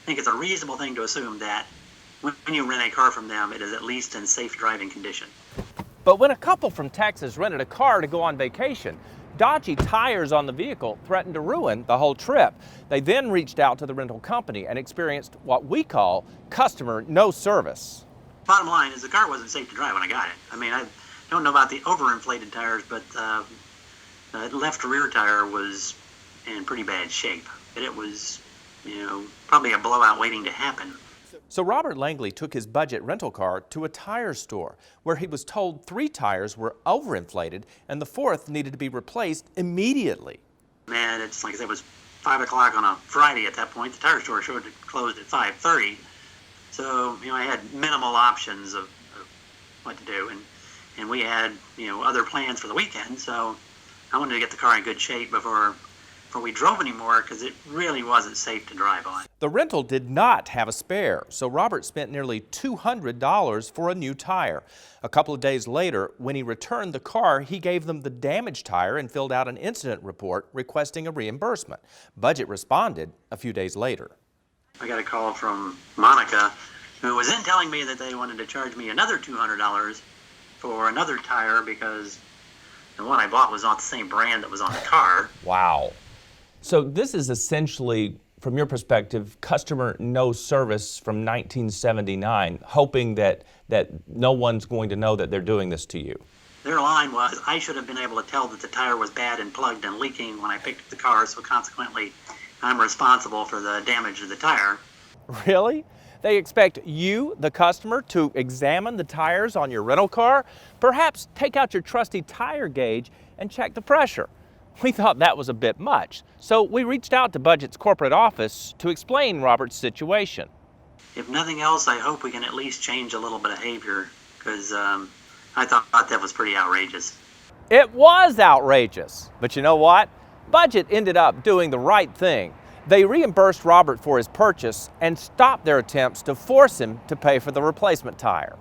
think it's a reasonable thing to assume that when you rent a car from them, it is at least in safe driving condition. But when a couple from Texas rented a car to go on vacation, dodgy tires on the vehicle threatened to ruin the whole trip. They then reached out to the rental company and experienced what we call customer no service. Bottom line is the car wasn't safe to drive when I got it. I mean, I don't know about the overinflated tires, but the left rear tire was in pretty bad shape. It was, probably a blowout waiting to happen. So Robert Langley took his budget rental car to a tire store where he was told 3 tires were overinflated and the 4th needed to be replaced immediately. Man, it's like I said, it was 5 o'clock on a Friday at that point. The tire store showed it closed at 5:30. So, I had minimal options of what to do. And we had, other plans for the weekend. So I wanted to get the car in good shape before we drove anymore because it really wasn't safe to drive on. The rental did not have a spare, so Robert spent nearly $200 for a new tire. A couple of days later, when he returned the car, he gave them the damaged tire and filled out an incident report requesting a reimbursement. Budget responded a few days later. I got a call from Monica, who was then telling me that they wanted to charge me another $200 for another tire because the one I bought was not the same brand that was on the car. Wow. So this is essentially, from your perspective, customer no service from 1979, hoping that no one's going to know that they're doing this to you. Their line was, I should have been able to tell that the tire was bad and plugged and leaking when I picked up the car, so consequently I'm responsible for the damage to the tire. Really? They expect you, the customer, to examine the tires on your rental car? Perhaps take out your trusty tire gauge and check the pressure. We thought that was a bit much, so we reached out to Budget's corporate office to explain Robert's situation. If nothing else, I hope we can at least change a little bit of behavior, because I thought that was pretty outrageous. It was outrageous, but you know what? Budget ended up doing the right thing. They reimbursed Robert for his purchase and stopped their attempts to force him to pay for the replacement tire.